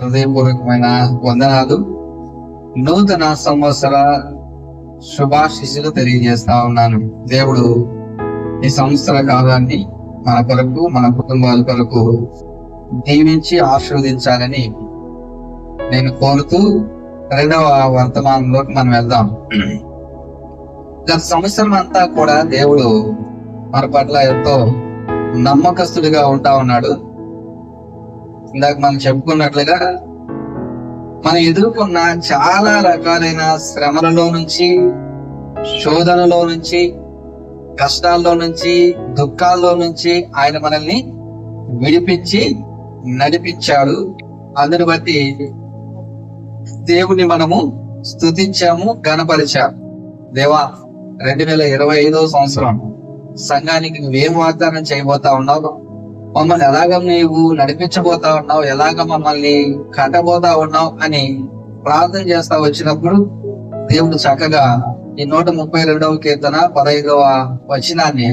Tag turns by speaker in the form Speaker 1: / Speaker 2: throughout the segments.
Speaker 1: హృదయపూర్వకమైన వందనాలు. నూతన సంవత్సర శుభాశీస్సులు తెలియజేస్తా ఉన్నాను. దేవుడు ఈ సంవత్సర కాలాన్ని మన కొరకు, మన కుటుంబాల కొరకు దీవించి ఆశీర్వదించాలని నేను కోరుతూ రెండవ వర్తమానంలోకి మనం వెళ్దాం. గత సంవత్సరం అంతా కూడా దేవుడు మన పట్ల ఎంతో నమ్మకస్తుడిగా ఉంటా ఉన్నాడు. ఇందాక మనం చెప్పుకున్నట్లుగా మనం ఎదుర్కొన్న చాలా రకాలైన శ్రమలలో నుంచి, శోధనలో నుంచి, కష్టాల్లో నుంచి, దుఃఖాల్లో నుంచి ఆయన మనల్ని విడిపించి నడిపించాడు. అందుని బట్టి దేవుని మనము స్తుతించాము, గణపరిచాము. దేవా, 2025 సంవత్సరం సంఘానికి నువ్వేం వాగ్దానం చేయబోతా ఉన్నావు, మమ్మల్ని ఎలాగ నీవు నడిపించబోతా ఉన్నావు, ఎలాగ మమ్మల్ని కట్టబోతా ఉన్నావు అని ప్రార్థన చేస్తా వచ్చినప్పుడు దేవుడు చక్కగా ఈ 132వ కీర్తన 15వ వచనాన్ని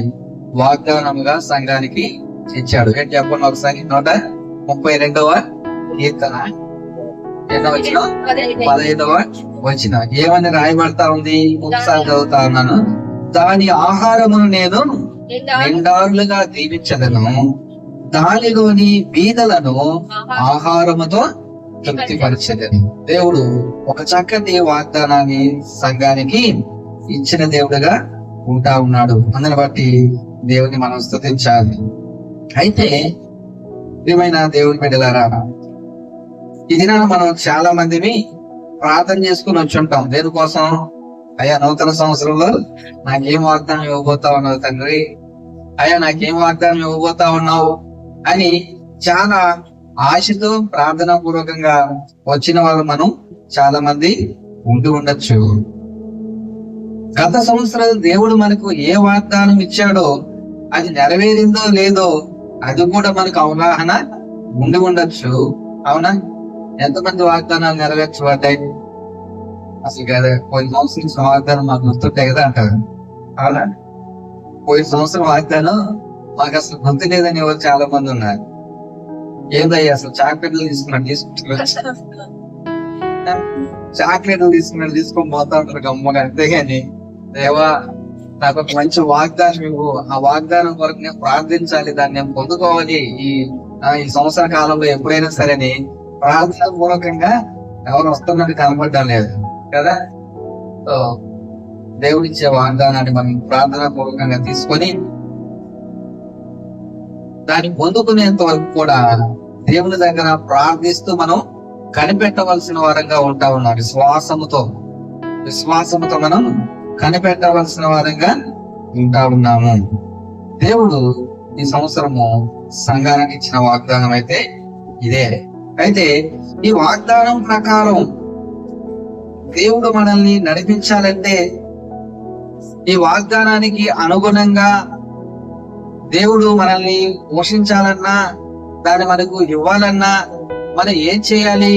Speaker 1: వాగ్దానముగా సంఘానికి ఇచ్చాడు. ఏంటి చెప్పండి ఒకసారి. 132వ కీర్తన 15వ వచనం ఏమని రాయబడతా ఉంది? ఒకసారి చదువుతా ఉన్నాను. దాని ఆహారమును నేను నిండారులుగా దీవించదను, దానిలోని బీదలను ఆహారముతో తృప్తిపరచదని. దేవుడు ఒక చక్కటి వాగ్దానాన్ని సంఘానికి ఇచ్చిన దేవుడుగా ఉంటా ఉన్నాడు. అందుని బట్టి దేవుని మనం స్తుతించాలి. అయితే ప్రియమైన దేవుని బిడ్డలారా, ఈ దినాన మనం చాలా మందిని ప్రార్థన చేసుకుని వచ్చి ఉంటాం. దేనికోసం? అయ్యా, నూతన సంవత్సరంలో నాకేం వాగ్దానం ఇవ్వబోతా ఉన్నావు తండ్రి, అయ్యా నాకేం వాగ్దానం ఇవ్వబోతా ఉన్నావు అని చాలా ఆశతో ప్రార్థనా పూర్వకంగా వచ్చిన వాళ్ళు మనం చాలా మంది ఉంటూ ఉండొచ్చు. గత సంవత్సరం దేవుడు మనకు ఏ వాగ్దానం ఇచ్చాడో అది నెరవేరిందో లేదో అది కూడా మనకు అవగాహన ఉండి ఉండొచ్చు. అవునా? ఎంతమంది వాగ్దానాలు నెరవేర్చబడ్డాయి? అసలు కదా పోయిన సంవత్సరం వాగ్దానం మాకు గుర్తుంటాయి కదా అంటారు. అవునా? పోయిన సంవత్సరం వాగ్దానం మాకు అసలు గుర్తు లేదని ఎవరు చాలా మంది ఉన్నారు. ఏదయ్యా అసలు చాక్లెట్లు చాక్లెట్లు తీసుకొని పోతా ఉంటారు గమ్మగా. అంతేగాని దేవా నాకు ఒక మంచి వాగ్దానం ఇవ్వు, ఆ వాగ్దానం కొరకు నేను ప్రార్థించాలి, దాన్ని నేను పొందుకోవాలి ఈ సంవత్సర కాలంలో ఎప్పుడైనా సరే ప్రార్థన పూర్వకంగా ఎవరు వస్తున్నట్టు కనపడడం లేదు కదా. సో దేవుడిచ్చే వాగ్దానాన్ని మనం ప్రార్థనా పూర్వకంగా తీసుకొని దాన్ని పొందుకునేంత వరకు కూడా దేవుని దగ్గర ప్రార్థిస్తూ మనం కనిపెట్టవలసిన వారంగా ఉంటా ఉన్నాం. విశ్వాసముతో మనం కనిపెట్టవలసిన వారంగా ఉంటా ఉన్నాము. దేవుడు ఈ సంవత్సరము సంఘానికి ఇచ్చిన వాగ్దానం అయితే ఇదే. అయితే ఈ వాగ్దానం ప్రకారం దేవుడు మనల్ని నడిపించాలంటే, ఈ వాగ్దానానికి అనుగుణంగా దేవుడు మనల్ని పోషించాలన్నా, దాన్ని మనకు ఇవ్వాలన్నా మనం ఏం చేయాలి?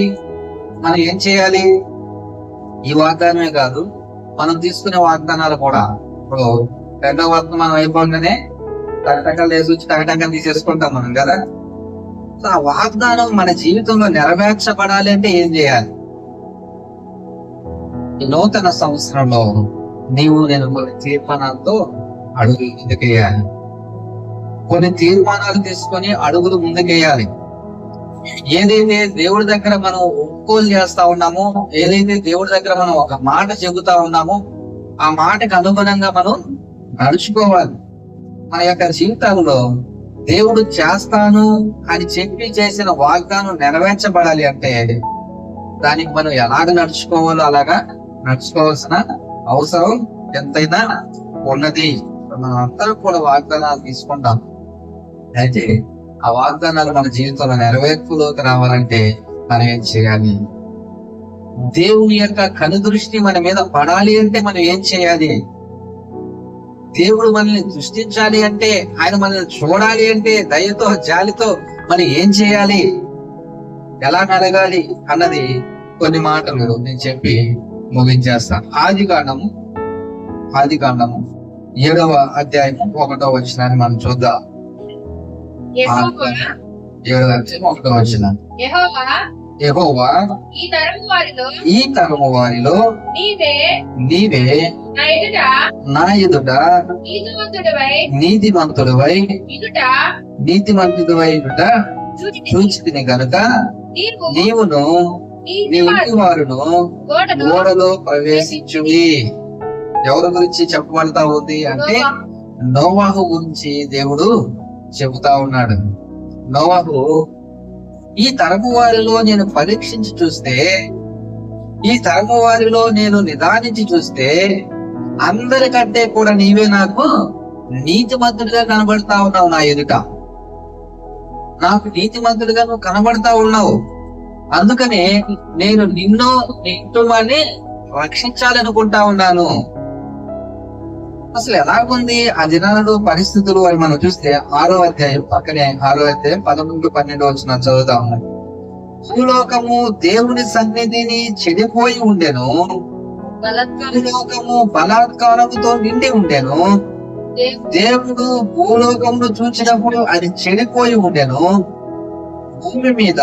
Speaker 1: ఈ వాగ్దానమే కాదు, మనం తీసుకునే వాగ్దానాలు కూడా. ఇప్పుడు రెండవ వర్తమానం అయిపోగానే టకటకలు వేసి వచ్చి టకటకలు తీసేసుకుంటాం మనం కదా. సో ఆ వాగ్దానం మన జీవితంలో నెరవేర్చబడాలి అంటే ఏం చేయాలి? ఈ నూతన సంవత్సరంలో నేను కొన్ని తీర్మానాలతో అడుగులు ముందుకేయాలి. కొన్ని తీర్మానాలు తీసుకొని అడుగులు ముందుకేయాలి. ఏదైతే దేవుడి దగ్గర మనం ఒప్పుకోలు చేస్తా ఉన్నామో, ఏదైతే దేవుడి దగ్గర మనం ఒక మాట చెబుతా ఉన్నామో, ఆ మాటకు అనుగుణంగా మనం నడుచుకోవాలి. మన యొక్క జీవితాల్లో దేవుడు చేస్తాను అని చెప్పి చేసిన వాగ్దానం నెరవేర్చబడాలి అంటే దానికి మనం ఎలాగ నడుచుకోవాలో అలాగా నడుచుకోవాల్సిన అవసరం ఎంతైనా ఉన్నది. మనం అందరం కూడా వాగ్దానాలు తీసుకుంటాం. అయితే ఆ వాగ్దానాలు మన జీవితంలో నెరవేర్పులోకి రావాలంటే మనం ఏం చేయాలి? దేవుని యొక్క కనుదృష్టి మన మీద పడాలి అంటే మనం ఏం చేయాలి? దేవుడు మనల్ని దృష్టించాలి అంటే, ఆయన మనల్ని చూడాలి అంటే దయతో, జాలితో మనం ఏం చేయాలి, ఎలా అడగాలి అన్నది కొన్ని మాటలు నేను చెప్పి ముగించేస్తాను. ఆదికాండము 7వ అధ్యాయము 1వ వచనాన్ని మనం చూద్దాం.
Speaker 2: 7వ అధ్యాయం 1వ వచనం.
Speaker 1: యెహోవా ఈ తరము వారిలో నీవే నా ఎదుట నీతిమంతుడివై చూచితిని గనుక నీవును నీ ఇంటి వారును ఓడలో ప్రవేశించుడి. ఎవరి గురించి చెప్పబడతా ఉంది అంటే నోవాహు గురించి దేవుడు చెబుతా ఉన్నాడు. నోవాహు ఈ తరము వారిలో నేను పరీక్షించి చూస్తే, ఈ తరము వారిలో నేను నిదానించి చూస్తే అందరికంటే కూడా నీవే నాకు నీతిమంతుడిగా కనబడతా ఉన్నావు. నా ఎదుట నాకు నీతిమంతుడిగా నువ్వు కనబడతా ఉన్నావు. అందుకనే నేను నిన్ను నీ కుటుంబాన్ని రక్షించాలనుకుంటా ఉన్నాను. అసలు ఎలాగుంది ఆ దినాలలో పరిస్థితులు అని మనం చూస్తే 6వ అధ్యాయం పక్కనే 6వ అధ్యాయం 11-12 వచ్చిన చదువుతా ఉన్నాం. భూలోకము దేవుని సన్నిధిని చెడిపోయి ఉండెను, భూలోకము బలాత్కారముతో నిండి ఉండెను. దేవుడు భూలోకమును చూచినప్పుడు అది చెడిపోయి ఉండెను. భూమి మీద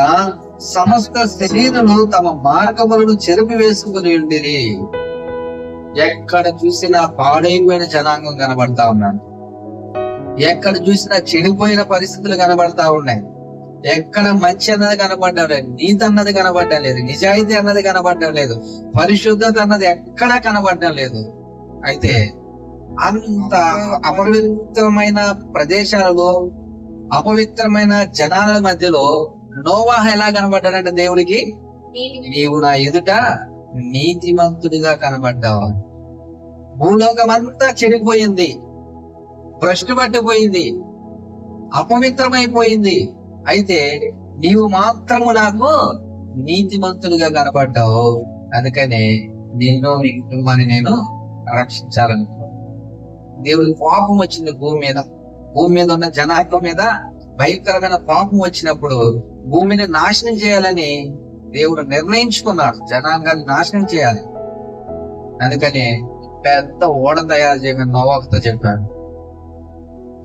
Speaker 1: సమస్త శరీరులు తమ మార్గములను చెరిపి వేసుకుని ఉండిరి. ఎక్కడ చూసినా పాడైపోయిన జనాంగం కనబడతా ఉన్నాడు. ఎక్కడ చూసినా చెడిపోయిన పరిస్థితులు కనబడతా ఉన్నాయి. ఎక్కడ మంచి అన్నది కనబడడం లేదు, నీతి అన్నది కనబడడం లేదు, నిజాయితీ అన్నది కనబడడం లేదు, పరిశుద్ధత అన్నది ఎక్కడా కనబడడం లేదు. అయితే అంత అపవిత్రమైన ప్రదేశాలలో, అపవిత్రమైన జనాల మధ్యలో నోవాహు ఎలా కనబడ్డాడంటే దేవుడికి, నీవు నా ఎదుట నీతిమంతుడిగా కనబడ్డావు. భూలోకం అంతా చెడిపోయింది, భ్రష్టు పట్టిపోయింది, అపవిత్రమైపోయింది. అయితే నీవు మాత్రము నాకు నీతిమంతుడిగా కనబడ్డావు. అందుకనే నిన్ను నీ కుటుంబాన్ని నేను రక్షించాలనుకున్నాను. దేవుడి పాపం వచ్చింది భూమి మీద ఉన్న జనాంగం మీద భయంకరమైన పాపం వచ్చినప్పుడు భూమిని నాశనం చేయాలని దేవుడు నిర్ణయించుకున్నాడు. జనాంగాన్ని నాశనం చేయాలి. అందుకని పెద్ద ఓడ తయారు చేయమని నోవాహుతో చెప్పాడు.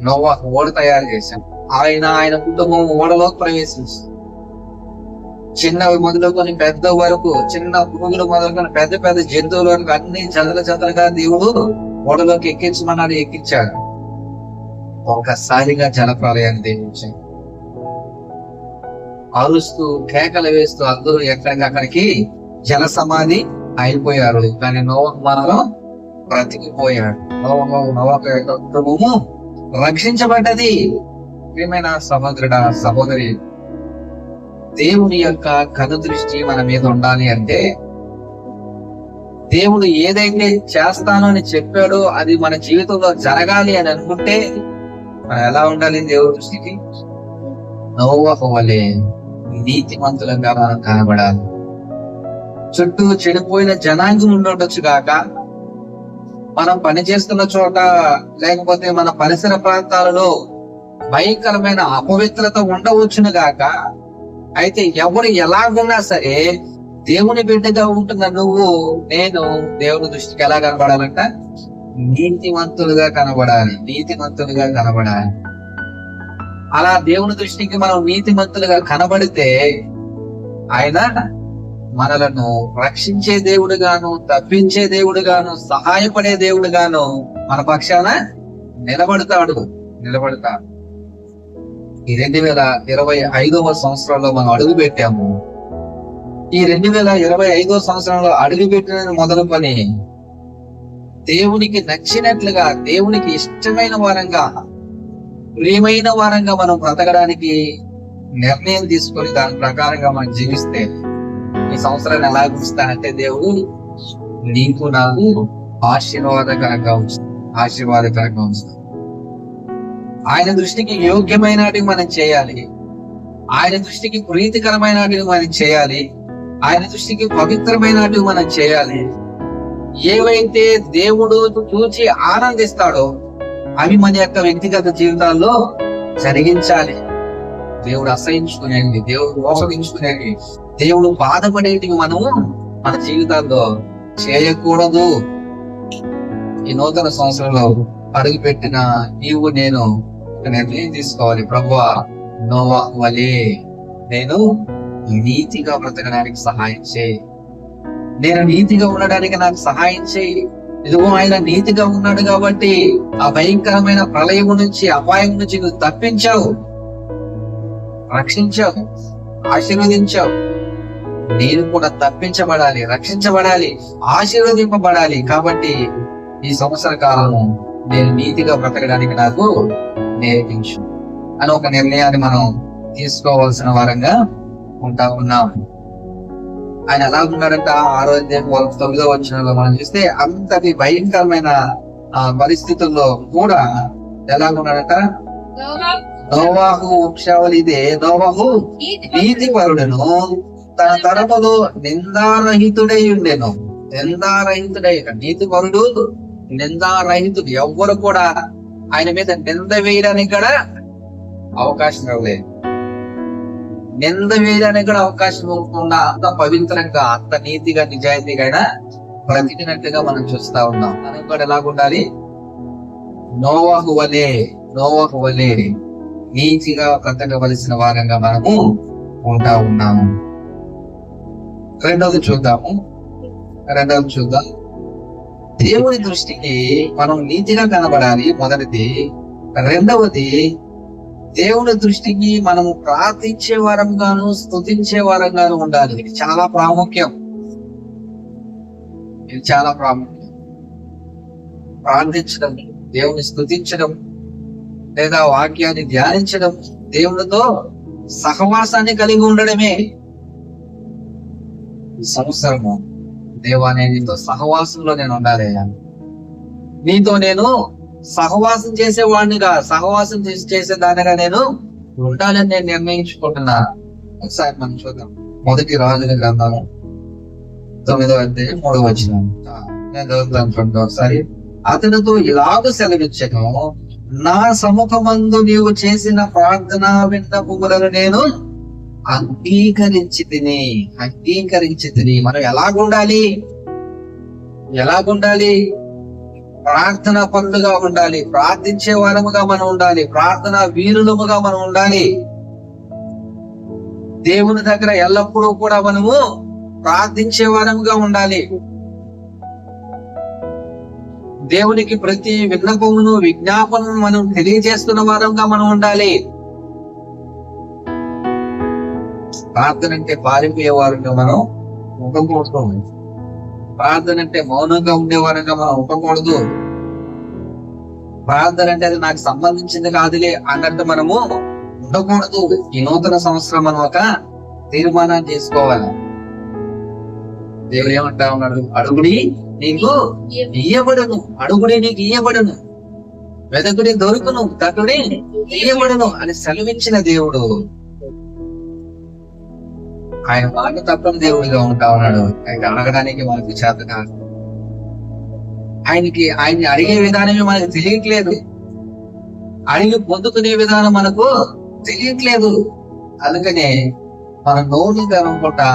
Speaker 1: నోవాహు ఓడ తయారు చేశాడు. ఆయన కుటుంబం ఓడలోకి ప్రవేశించింది. చిన్నవి మొదలుకొని పెద్ద వరకు, చిన్న పురుగులు మొదలుకొని పెద్ద పెద్ద జంతువుల వరకు అన్ని చెదలుగా దేవుడు ఓడలోకి ఎక్కించమన్నాడు. ఎక్కించాడు. ఒక్కసారిగా జలప్రలయాన్ని దీవించాడు. అరుస్తూ కేకలు వేస్తూ అందరూ ఎక్కడికక్కడికి జల సమాధి అయిపోయారు. కానీ నోవాహు మాత్రం బ్రతికిపోయాడు. నోవాహు యొక్క కుటుంబము రక్షించబడ్డది. ప్రియమైన సహోదరి, దేవుని యొక్క కనుదృష్టి మన మీద ఉండాలి అంటే, దేవుడు ఏదైతే చేస్తానో అని చెప్పాడో అది మన జీవితంలో జరగాలి అని అనుకుంటే మనం ఎలా ఉండాలి? దేవుడి దృష్టికి నోవాహు వలె నీతిమంతులంగా మనం కనబడాలి. చుట్టూ చెడిపోయిన జనాంగం ఉండొచ్చు గాక, మనం పనిచేస్తున్న చోట లేకపోతే మన పరిసర ప్రాంతాలలో భయంకరమైన అపవిత్రత ఉండవచ్చును గాక. అయితే ఎవరు ఎలాగున్నా సరే దేవుని బిడ్డగా ఉంటున్న నువ్వు నేను దేవుని దృష్టికి ఎలా కనబడాలంట? నీతిమంతులుగా కనబడాలి. నీతిమంతులుగా కనబడాలి. అలా దేవుని దృష్టికి మనం నీతిమంతులుగా కనబడితే ఆయన మనలను రక్షించే దేవుడుగాను, తప్పించే దేవుడుగాను, సహాయపడే దేవుడుగాను మన పక్షాన నిలబడతాడు. ఈ 2025వ సంవత్సరంలో మనం అడుగు పెట్టాము. ఈ 2025వ సంవత్సరంలో అడుగు పెట్టిన మొదలు పని దేవునికి నచ్చినట్లుగా, దేవునికి ఇష్టమైన వారంగా, ప్రియమైన వారంగా మనం బ్రతకడానికి నిర్ణయం తీసుకొని దాని ప్రకారంగా మనం జీవిస్తే ఈ సంవత్సరాన్ని ఎలా ఉంచుతానంటే దేవుడు నీకు నాకు ఆశీర్వాదకరంగా ఉంచుతాడు. ఆయన దృష్టికి యోగ్యమైనటివి మనం చేయాలి. ఆయన దృష్టికి ప్రీతికరమైనటివి మనం చేయాలి. ఆయన దృష్టికి పవిత్రమైనటివి మనం చేయాలి. ఏవైతే దేవుడు చూచి ఆనందిస్తాడో అవి మన యొక్క వ్యక్తిగత జీవితాల్లో జరిగించాలి. దేవుడు అసహించుకునేవి, దేవుడు మోసగించుకునేవి, దేవుడు బాధపడేటివి మనము మన జీవితాల్లో చేయకూడదు. ఈ నూతన సంవత్సరంలో అడుగు పెట్టిన నీవు నేను నిర్ణయం తీసుకోవాలి. ప్రభువా, నోవాహు వలె నేను నీతిగా బ్రతకడానికి సహాయం చేయి. నేను నీతిగా ఉండడానికి నాకు సహాయం చేయి. ఇదిగో ఆయన నీతిగా ఉన్నాడు కాబట్టి ఆ భయంకరమైన ప్రళయం నుంచి, అపాయం నుంచి నువ్వు తప్పించావు, రక్షించావు, ఆశీర్వదించావు. నేను కూడా తప్పించబడాలి, రక్షించబడాలి, ఆశీర్వదింపబడాలి. కాబట్టి ఈ సంవత్సర కాలము నేను నీతిగా బ్రతకడానికి నాకు నేర్పించు అని ఒక నిర్ణయాన్ని మనం తీసుకోవాల్సిన వారంగా ఉంటా ఉన్నాం. ఆయన ఎలా ఉన్నాడంట? 6:9 వచనంలో మనం చూస్తే అంతటి భయంకరమైన పరిస్థితుల్లో కూడా ఎలా ఉన్నాడంట? నోవాహు వంశావళి ఇదే. నోవాహు నీతిపరుడును, తన తరములో నిందారహితుడై ఉండెను. నిందారహితుడై, నీతిపరుడు నిందారహితుడు. ఎవ్వరు కూడా ఆయన మీద నింద వేయడానికి కూడా అవకాశం ఇవ్వలేదు. నింద వేయడానికి కూడా అవకాశం ఇవ్వకుండా అంత పవిత్రంగా, అంత నీతిగా, నిజాయితీగా ఆయన బ్రతికినట్టుగా మనం చూస్తా ఉన్నాం. మనం కూడా ఎలాగుండాలి? నోవాహు వలే నీతిగా బ్రతకవలసిన వారంగా మనము ఉంటా ఉన్నాము. రెండవది చూద్దాం. దేవుని దృష్టికి మనం నీతిగా కనబడాలి, మొదటిది. రెండవది, దేవుని దృష్టికి మనము ప్రార్థించే వారంగాను, స్తుతించే వారంగాను ఉండాలి. ఇది చాలా ప్రాముఖ్యం. ప్రార్థించడం, దేవుని స్తుతించడం, లేదా వాక్యాన్ని ధ్యానించడం, దేవునితో సహవాసాన్ని కలిగి ఉండడమే. ఈ సంవత్సరము దేవా, నేను నీతో సహవాసంలో నేను ఉండాలి. నీతో నేను సహవాసం చేసేవాడినిగా, సహవాసం చేసేదానిగా నేను ఉండాలని నేను నిర్ణయించుకుంటున్నా. ఒకసారి మనం చూద్దాం. 1 రాజుల గ్రంథము 9వ అధ్యాయం 3వ వచనం. నేను చదువుతాను చూడండి ఒకసారి. అతనితో ఇలాగ సెలవిచ్చెను, నా సముఖమందు నీవు చేసిన ప్రార్థన విన్నపములను నేను అంగీకరించి తిని. మనం ఎలాగుండాలి? ప్రార్థన పనులుగా ఉండాలి, ప్రార్థించే వారముగా మనం ఉండాలి, ప్రార్థన వీరులముగా మనం ఉండాలి. దేవుని దగ్గర ఎల్లప్పుడూ కూడా మనము ప్రార్థించే వారముగా ఉండాలి. దేవునికి ప్రతి విన్నపమును, విజ్ఞాపనను మనం తెలియజేస్తున్న వారంగా మనం ఉండాలి. ప్రార్థన అంటే పారిపోయేవారుగా మనం ఉండకూడదు. ప్రార్థన అంటే మౌనంగా ఉండేవారంగా మనం ఉండకూడదు. ప్రార్థన అంటే అది నాకు సంబంధించింది కాదులే అన్నట్టు మనము ఉండకూడదు. ఈ నూతన సంవత్సరం మనం ఒక తీర్మానాన్ని చేసుకోవాలి. దేవుడు ఏమంటా ఉన్నాడు? అడుగుడి నీకు ఇయ్యబడును, వెదకుడి దొరుకును, తటుడి ఇయ్యబడును అని సెలవిచ్చిన దేవుడు. ఆయన మాట తప్పని దేవుడిగా ఉంటా ఉన్నాడు. ఆయన అడగడానికి మనకి చేత కాదు. ఆయన్ని అడిగే విధానమే మనకు తెలియట్లేదు. అడిగి పొందుకునే విధానం మనకు తెలియట్లేదు. అందుకనే మన నోరు తెరవకుండా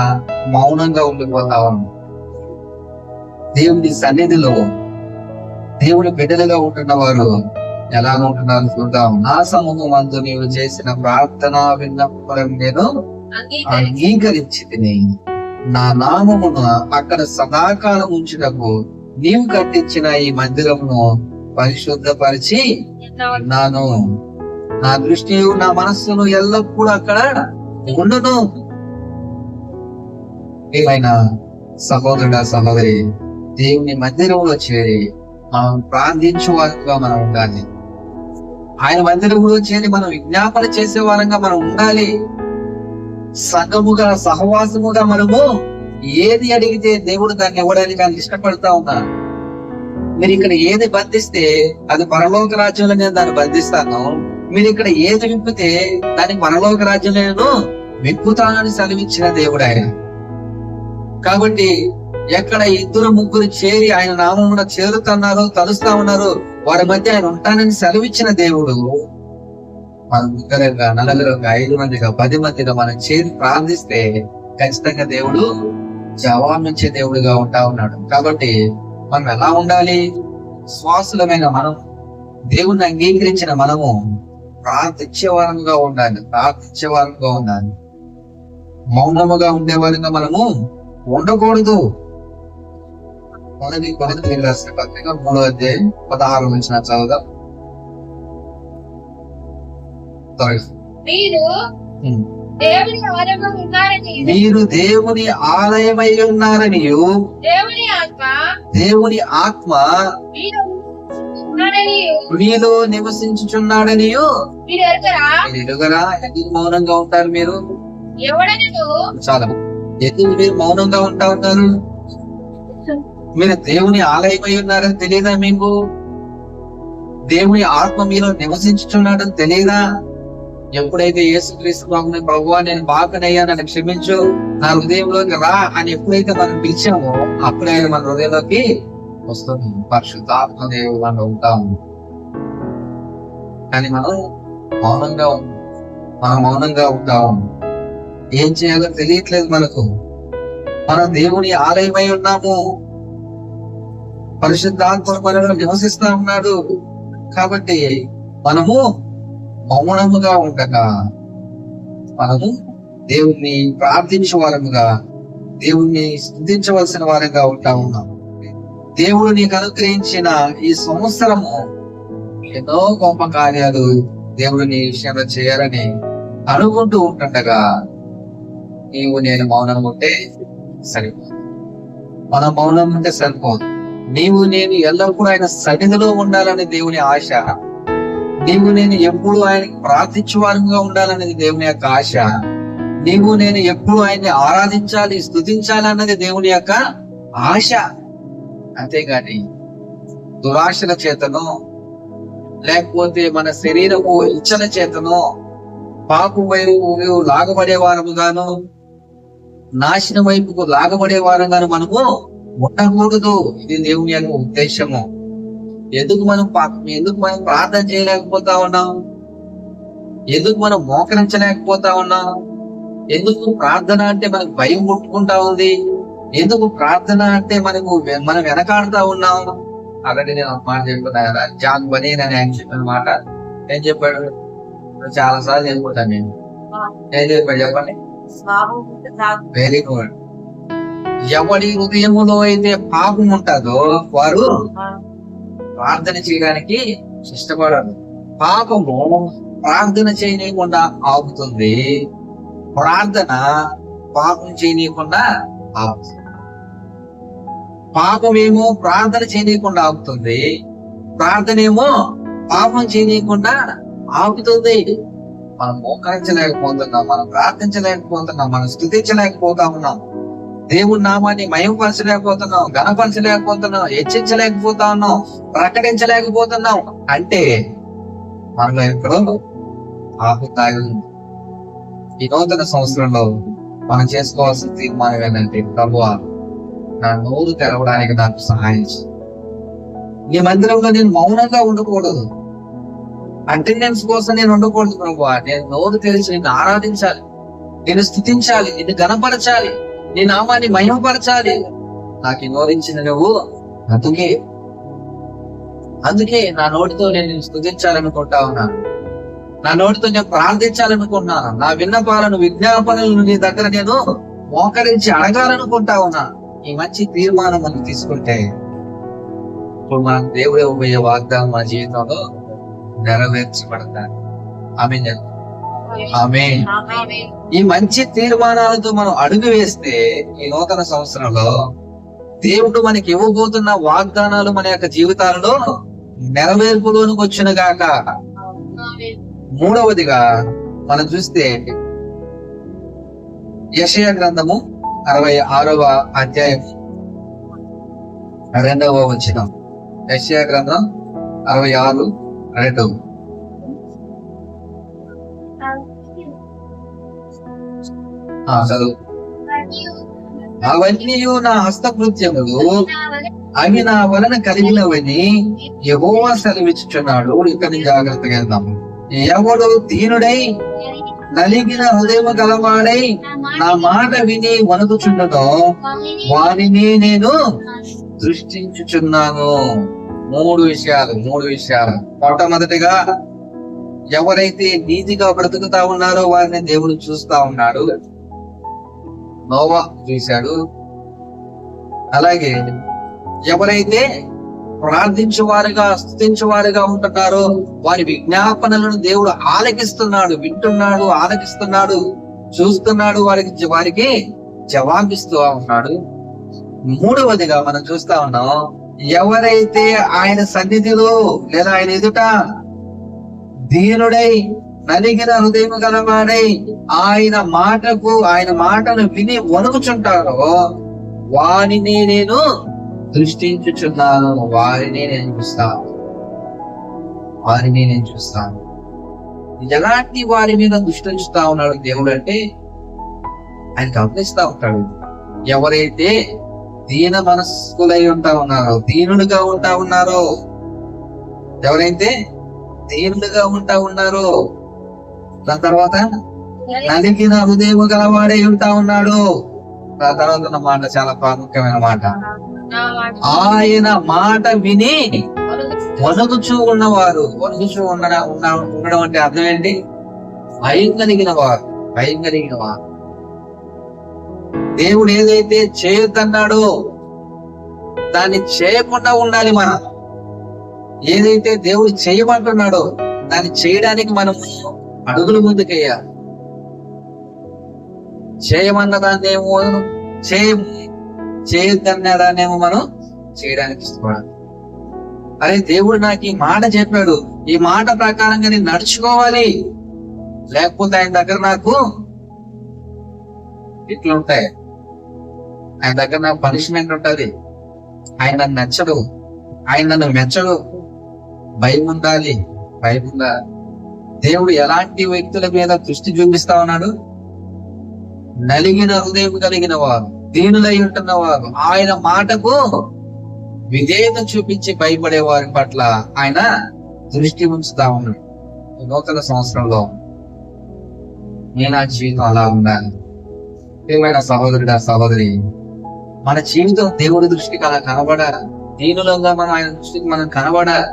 Speaker 1: మౌనంగా ఉండిపోతా ఉన్నాం. దేవుని సన్నిధిలో దేవుని బిడ్డలుగా ఉంటున్న వారు ఎలా ఉంటున్నారు చూద్దాం. నా సమూహమందు నీవు చేసిన ప్రార్థన విన్నపం నేను అంగీకరించి తిని, నా నామమును అక్కడ సదాకాలం ఉంచుటకు నీవు కట్టించిన ఈ మందిరమును పరిశుద్ధపరిచి ఉన్నాను. నా దృష్టి, నా మనస్సును ఎల్లప్పుడూ అక్కడ ఉండును. ఏమైనా సహోదరుడా, సహోదరి, దేవుని మందిరంలో చేరి మనం ప్రార్థించే వారంగా మనం ఉండాలి. ఆయన మందిరంలో చేరి మనం విజ్ఞాపన చేసే వారంగా మనం ఉండాలి. సంఘముగా, సహవాసముగా మనము ఏది అడిగితే దేవుడు దాన్ని ఇవ్వడానికి ఆయన ఇష్టపడతా ఉన్నారు. మీరు ఇక్కడ ఏది బంధిస్తే అది పరలోక రాజ్యంలో నేను దాన్ని బంధిస్తాను. మీరు ఇక్కడ ఏది విప్పితే దాన్ని పరలోక రాజ్యంలో నేను విప్పుతానని సెలవిచ్చిన దేవుడు ఆయన. కాబట్టి ఎక్కడ 2-3 చేరి ఆయన నామమున చేరుతున్నారు, తలుస్తా ఉన్నారు, వారి మధ్య ఆయన ఉంటానని సెలవిచ్చిన దేవుడు. మనం 3గా, 4గా, 5 మందిగా, 10 మందిగా మనం చేరి ప్రార్థిస్తే ఖచ్చితంగా దేవుడు జవాబిచ్చే దేవుడిగా ఉంటా ఉన్నాడు. కాబట్టి మనం ఎలా ఉండాలి? శ్వాసులమైన మనం, దేవుణ్ణి అంగీకరించిన మనము ప్రార్థించే వారంగా ఉండాలి. మౌనముగా ఉండేవారిగా మనము ఉండకూడదు. కొరింథీయులకు రాసిన పత్రిక 3వ అధ్యాయం 16 వచనం చదువుదాం. మీరు దేవుని ఆలయమై ఉన్నారని దేవుని ఆత్మ మీలో నివసించుచున్నాడని ఎరుగరా? ఎందుకు మౌనంగా ఉంటారు మీరు? చాలా ఎందుకు మీరు మౌనంగా ఉంటారు? మీరు దేవుని ఆలయమై ఉన్నారని తెలియదా? మీకు దేవుని ఆత్మ మీలో నివసించుచున్నాడని తెలియదా? ఎప్పుడైతే యేసుక్రీస్తు ప్రభువా నేను బాకనయ్యా, నన్ను క్షమించు, నా హృదయంలోకి రా అని ఎప్పుడైతే మనం పిలిచామో అప్పుడే మన హృదయంలోకి వస్తుంది. పరిశుద్ధాత్మ దేవుడు మనం ఉంటాము. కానీ మనం మౌనంగా ఉంటాము. ఏం చేయాలో తెలియట్లేదు మనకు. మనం దేవుని ఆలయమై ఉన్నాము. పరిశుద్ధాత్మ మనలో నివసిస్తా ఉన్నాడు. కాబట్టి మనము మౌనముగా ఉండగా మనము దేవుణ్ణి ప్రార్థించే వారముగా, దేవుణ్ణి స్తుతించవలసిన వారంగా ఉంటా ఉన్నాం. దేవుడు నీకు అనుగ్రహించిన ఈ సంవత్సరము ఎన్నో గొప్ప కార్యాలు దేవుడు నీ విషయంలో చేయాలని అనుకుంటూ ఉంటుండగా నీవు నేను మౌనం ఉంటే సరిపోదు. మనం మౌనం ఉంటే సరిపోదు. నీవు నేను ఎల్లప్పుడూ ఆయన సన్నిధిలో ఉండాలని దేవుని ఆశ. నీవు నేను ఎప్పుడు ఆయనకి ప్రార్థించేవారుగా ఉండాలనేది దేవుని యొక్క ఆశ. నీవు నేను ఎప్పుడు ఆయన్ని ఆరాధించాలి, స్తుతించాలి అన్నది దేవుని యొక్క ఆశ. అంతేగాని దురాశల చేతనో లేకపోతే మన శరీరము ఇచ్చల చేతనో పాపు వైపు లాగబడే వారముగాను, నాశనం వైపుకు లాగబడే వారంగాను మనము ఉండకూడదు. ఇది దేవుని యొక్క ఉద్దేశము. ఎందుకు మనం ప్రార్థన చేయలేకపోతా ఉన్నాం? ఎందుకు మనం మోకరించలేకపోతా ఉన్నాం? ఎందుకు ప్రార్థన అంటే మనకు భయం పుట్టుకుంటా ఉంది? ఎందుకు ప్రార్థన అంటే మనం వెనకాడుతా ఉన్నాం? అలాగే నేను ఒక మాట చెప్పుకున్నా కదా, జాన్ బనీన్ అని ఆయన చెప్పిన మాట. ఏం చెప్పాడు? చాలా సార్లు చెప్పుకుంటాను నేను. ఏం చెప్పాడు చెప్పండి? Very good. ఎవరి హృదయములో అయితే పాపం ఉంటుందో వారు ప్రార్థన చేయడానికి ఇష్టపడరు. పాపము ప్రార్థన చేయనీయకుండా ఆపుతుంది, ప్రార్థన పాపం చేయనీయకుండా ఆపుతుంది. పాపమేమో ప్రార్థన చేయనీయకుండా ఆపుతుంది, ప్రార్థన ఏమో పాపం చేయనీయకుండా ఆపుతుంది. మనం మోకరించలేకపోతున్నాం, మనం ప్రార్థించలేకపోతున్నాం, మనం స్తుతించలేకపోతా ఉన్నాం, దేవుని నామాన్ని మహిమపరచలేకపోతున్నాం, ఘనపరచలేకపోతున్నాం, హెచ్చించలేకపోతా ఉన్నాం, ప్రకటించలేకపోతున్నాం అంటే మనలో ఎక్కడో ఆపుతాయి. ఈ నూతన సంవత్సరంలో మనం చేసుకోవాల్సిన తీర్మానం ఏంటంటే, ప్రభువా నా నోరు తెరవడానికి నాకు సహాయం చేయి. ఈ మందిరంలో నేను మౌనంగా ఉండకూడదు, అటెండెన్స్ కోసం నేను ఉండకూడదు. ప్రభువా నేను నోరు తెరిచి నిన్ను ఆరాధించాలి, నేను స్తుతించాలి, నిన్ను ఘనపరచాలి, నీ నామాన్ని మహిమపరచాలి. నాకు నోరించిన నువ్వు అందుకే నా నోటితో నేను స్తుతించాలనుకుంటా ఉన్నాను, నా నోటితో నేను ప్రార్థించాలనుకుంటున్నాను, నా విన్నపాలను విజ్ఞాపనలను నీ దగ్గర నేను మోకరించి అడగాలనుకుంటా ఉన్నాను. ఈ మంచి తీర్మానం మనం తీసుకుంటే ఇప్పుడు మన దేవుడు ఇవ్వబోయే వాగ్దానం మన జీవితంలో నెరవేర్చబడతాయి. ఆమేన్. ఈ మంచి తీర్మానాలతో మనం అడుగు వేస్తే ఈ నూతన సంవత్సరంలో దేవుడు మనకి ఇవ్వబోతున్న వాగ్దానాలు మన యొక్క జీవితాలలో నెరవేర్పులోనికి వచ్చిన గాక. మూడవదిగా మనం చూస్తే యెషయా గ్రంథము 66వ అధ్యాయం 2వ వచనం. యెషయా గ్రంథం 66:2. చదువు. అవన్నీ నా హస్తకృత్యములు, అవి నా వలన కలిగినవని యెహోవా సెలవిచ్చుచున్నాడు. ఇక్కడ జాగ్రత్తగా వెళ్దాము. ఎవడు దీనుడై నలిగిన హృదయము గలవాడై నా మాట విని వణుకుచుండనో వారిని నేను సృష్టించుచున్నాను. మూడు విషయాలు. మొట్టమొదటిగా ఎవరైతే నీతిగా బ్రతుకుతా ఉన్నారో వారిని దేవుడు చూస్తా ఉన్నాడు. నోవా చూశాడు. అలాగే ఎవరైతే ప్రార్థించేవారుగా స్తుతించేవారుగా ఉంటున్నారో వారి విజ్ఞాపనలను దేవుడు ఆలకిస్తున్నాడు, వింటున్నాడు, ఆలకిస్తున్నాడు, చూస్తున్నాడు, వారికి జవాబిస్తూ ఉన్నాడు. మూడవదిగా మనం చూస్తా ఉన్నాం, ఎవరైతే ఆయన సన్నిధిలో లేదా ఆయన ఎదుట దీనుడై నలిగిన హృదయం గలవాడై ఆయన మాటను విని వణుకుచుంటారో వారిని నేను దృష్టించుచున్నాను, వారిని నేను చూస్తాను. ఎలాంటి వారి మీద దృష్టించుతా ఉన్నాడు దేవుడు అంటే ఆయన గమనిస్తా ఉంటాడు. ఎవరైతే దీన మనస్కులై దీనుడుగా ఉంటా ఉన్నారో, ఎవరైతే దీనుడుగా ఉంటా ఉన్నారో, దాని తర్వాత నలిగిన హృదయం గలవాడే ఉంటా ఉన్నాడు. దాని తర్వాత ఉన్న మాట చాలా ప్రాముఖ్యమైన మాట, ఆయన మాట విని వణుకుచూ ఉన్నవారు. ఉండడం అంటే అర్థం ఏంటి? భయం కలిగిన వారు. దేవుడు ఏదైతే చేయొద్దన్నాడో దాన్ని చేయకుండా ఉండాలి. మనం ఏదైతే దేవుడు చేయమంటున్నాడో దాన్ని చేయడానికి మనం అడుగులు ముందుకెయ్యాలి. చేయమన్న దాన్నేమో చేయొద్దన్నదాన్నేమో మనం చేయడానికి ఇష్టపడాలి. అరే దేవుడు నాకు ఈ మాట చెప్పాడు, ఈ మాట ప్రకారంగా నేను నడుచుకోవాలి, లేకపోతే ఆయన దగ్గర నాకు ఇట్లా ఉంటాయి, ఆయన దగ్గర నాకు పనిష్మెంట్ ఉంటది, ఆయన నన్ను నచ్చడు, ఆయన నన్ను మెచ్చడు. భయం ఉండాలి. దేవుడు ఎలాంటి వ్యక్తుల మీద దృష్టి చూపిస్తా ఉన్నాడు? నలిగిన హృదయం కలిగిన వారు, దీనులై ఉంటున్న వారు, ఆయన మాటకు విధేయత చూపించి భయపడే వారి పట్ల ఆయన దృష్టి ఉంచుతా ఉన్నాడు. నూతన సంవత్సరంలో నా జీవితం అలా ఉండాలి. ఏమైనా సహోదరుడా, సహోదరి, మన జీవితం దేవుడి దృష్టికి అలా కనబడాలి. దీనులంగా మనం ఆయన దృష్టికి మనం కనబడాలి.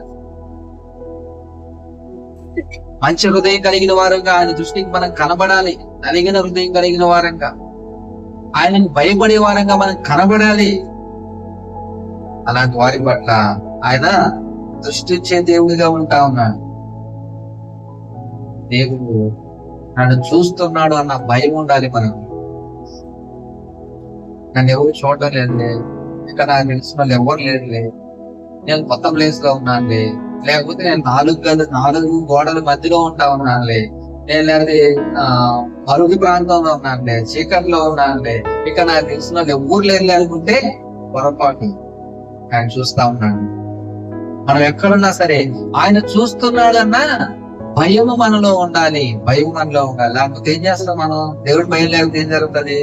Speaker 1: మంచి హృదయం కలిగిన వారంగా ఆయన దృష్టికి మనం కనబడాలి. నలిగిన హృదయం కలిగిన వారంగా, ఆయనకు భయపడే వారంగా మనం కనబడాలి. అలాంటి వారి పట్ల ఆయన దృష్టించే దేవుడిగా ఉంటా ఉన్నాడు. దేవుడు నన్ను చూస్తున్నాడు అన్న భయం ఉండాలి మనకు. నన్ను ఎవరు చూడటం లేదులే, ఇక్కడ నాకు తెలిసిన వాళ్ళు ఎవరు లేదులే, నేను కొత్త ప్లేస్ లో ఉన్నానులే, లేకపోతే నేను నాలుగు గోడల మధ్యలో ఉంటా ఉన్నానులే, నేను లేకపోతే అరుగు ప్రాంతంలో ఉన్నానులే, చీకట్లో ఉన్నానులే, ఇక్కడ నాకు తెలిసిన వాళ్ళు ఎవరు లేదు అనుకుంటే పొరపాటు. ఆయన చూస్తా ఉన్నాడు. మనం ఎక్కడున్నా సరే ఆయన చూస్తున్నాడన్నా భయము మనలో ఉండాలి. లేకపోతే ఏం చేస్తాం మనం? దేవుడు భయం లేకపోతే ఏం జరుగుతుంది?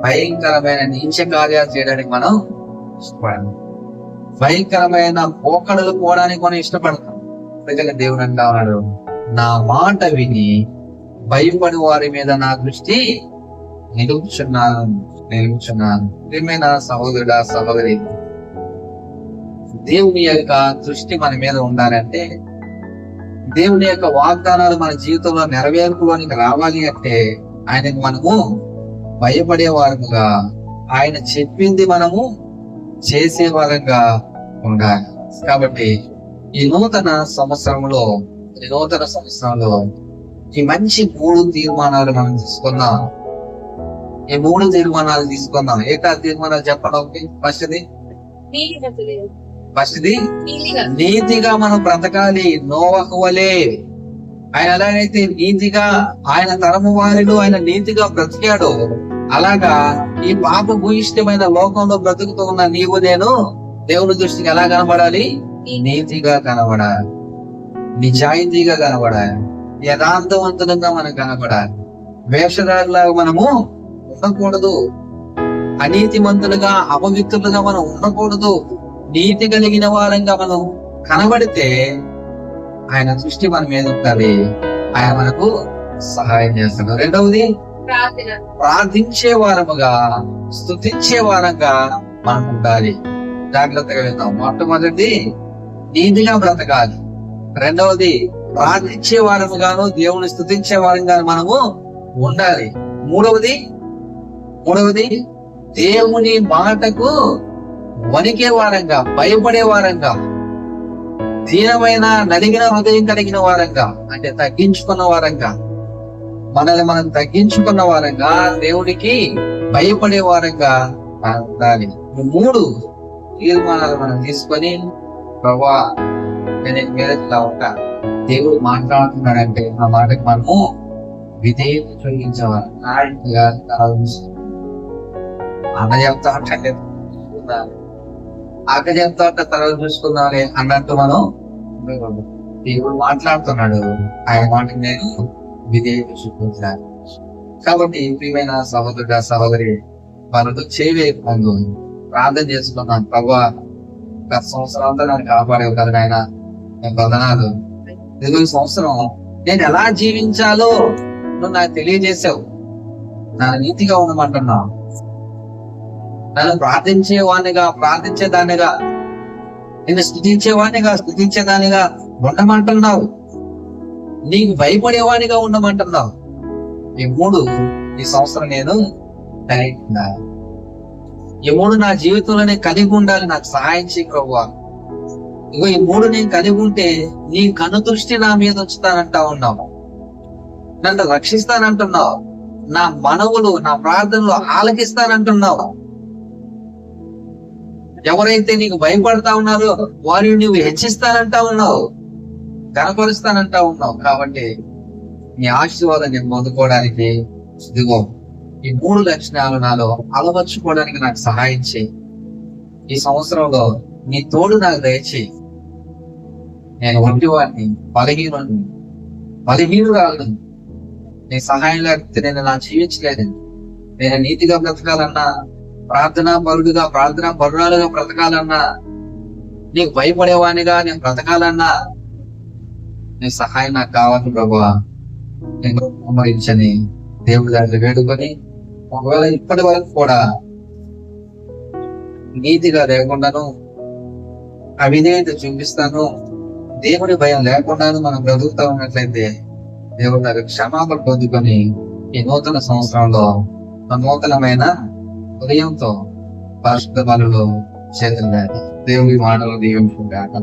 Speaker 1: భయంకరమైన నీచ కార్యాలు చేయడానికి మనం ఇష్టపడము. భయంకరమైన పోకడలు పోవడానికి మనం ఇష్టపడతాం. ప్రజల దేవుడు అంటా ఉన్నాడు, నా మాట విని భయపడి వారి మీద నా దృష్టి నిలుపుచున్నాను. ప్రియమైన సహోదరుడా, సహోదరి, దేవుని యొక్క దృష్టి మన మీద ఉండాలంటే, దేవుని యొక్క వాగ్దానాలు మన జీవితంలో నెరవేర్పులోనికి రావాలి అంటే ఆయనకు మనము భయపడే వారముగా, ఆయన చెప్పింది మనము చేసే వారంగా ఉండాలి. కాబట్టి ఈ నూతన సంవత్సరంలో ఈ మంచి 3 తీర్మానాలు మనం తీసుకుందాం. ఈ 3 తీర్మానాలు తీసుకుందాం. ఏటా తీర్మానాలు చెప్పండి. ఫస్ట్ది నీతిగా మనం బ్రతకాలి. నోవహు వలె ఆయన ఎలాగైతే నీతిగా ఆయన తరము వారిలో ఆయన నీతిగా బ్రతికాడు, అలాగా ఈ పాప భూయిష్టమైన లోకంలో బ్రతుకుతూ ఉన్న నీవు నేను దేవుని దృష్టికి ఎలా కనబడాలి? నీతిగా కనబడాలి, నిజాయితీగా కనబడాలి, యథార్థవంతులంగా మనం కనబడాలి. వేషధారులాగా మనము ఉండకూడదు, అనీతిమంతులుగా అపవిత్రులుగా మనం ఉండకూడదు. నీతి కలిగిన వారంగా మనం కనబడితే ఆయన దృష్టి మన మీద ఉంటుంది, ఆయన మనకు సహాయం చేస్తాడు. రెండవది ప్రార్థించే వారముగా, స్తుతించే వారంగా మనం ఉండాలి. జాగ్రత్తగా విందాం. మొట్టమొదటిది నీతిగా బ్రతకాలి. రెండవది ప్రార్థించే వారముగాను దేవుని స్తుతించే వారంగా మనము ఉండాలి. మూడవది మూడవది దేవుని మాటకు వణికే వారంగా, భయపడే వారంగా, దీనమైన నలిగిన హృదయం కలిగిన వారంగా, అంటే తగ్గించుకున్న వారంగా, మనల్ని మనం తగ్గించుకున్న వారంగా, దేవునికి భయపడే వారంగా ఉండాలి. ఈ 3 తీర్మానాలు మనం తీసుకొని ప్రభా నేను మీద ఇలా ఉంటా, దేవుడు మాట్లాడుతున్నాడంటే ఆ మాటకి మనము విధేయత చూపించేవారు. అన్న చెప్తా అంటే అక్క చెప్తా అంటే తర్వాత చూసుకుందాం అన్నట్టు మనం దేవుడు మాట్లాడుతున్నాడు, ఆయన మాటకి నేను విధేయత చూపించాలి. కాబట్టి ప్రియమైన సహోదరుడు సహోదరి వాళ్ళతో చేయలేక ముందు ప్రార్థన చేసుకున్నాను, ప్రభా గత సంవత్సరం అంతా నన్ను కాపాడేవు కదా నాయన, నేను వదనాలు. ఈ సంవత్సరం నేను ఎలా జీవించాలో నువ్వు నాకు తెలియజేసావు. నా నీతిగా ఉండమంటున్నావు, నన్ను ప్రార్థించేదానిగా, నిన్ను స్థుతించేదానిగా ఉండమంటున్నావు, నీకు భయపడేవానిగా ఉండమంటున్నావు. ఈ 3 ఈ సంవత్సరం నేను కలిగి ఉండాలి. ఈ 3 నా జీవితంలో నేను కలిగి ఉండాలి, నాకు సహాయం చేయి ప్రభువా. ఇగో ఈ 3 నేను కలిగి ఉంటే నీ కనుదృష్టి నా మీద ఉంచుతానంటా ఉన్నావు, నన్ను రక్షిస్తానంటున్నావు, నా మనవులు నా ప్రార్థనలు ఆలకిస్తానంటున్నావు. ఎవరైతే నీకు భయపడతా ఉన్నారో వారిని నువ్వు హెచ్చిస్తానంటా ఉన్నావు, కనపరుస్తానంటా ఉన్నావు. కాబట్టి నీ ఆశీర్వాదం నేను పొందుకోవడానికి ఇదిగో ఈ 3 లక్షణాలు నాలో అలవర్చుకోవడానికి నాకు సహాయం చేయి. ఈ సంవత్సరంలో నీ తోడు నాకు దయచేయి. నేను ఒంటివాడిని, బలహీనురాలను, నీ సహాయం లేకపోతే నేను నా జీవించలేదు. నేను నీతిగా బ్రతకాలన్నా, ప్రార్థనా పరురాలుగా బ్రతకాలన్నా, నీకు భయపడేవానిగా నేను బ్రతకాలన్నా నీ సహాయం నాకు కావాలి ప్రభువా. నేను కుమ్మరించని దేవుడి దగ్గర వేడుకొని, ఒకవేళ ఇప్పటి వరకు కూడా నీతిగా లేకుండాను, అవిధేయత చూపిస్తాను, దేవుడి భయం లేకుండాను మనం బ్రతుకుతా ఉన్నట్లయితే దేవుడి దగ్గర క్షమాపణ పొందుకొని ఈ నూతన సంవత్సరంలో నూతనమైన హృదయంతో పరిశుద్ధ బలులో చేతులు దేవుడి మాటలు దీవించుకుంటాను.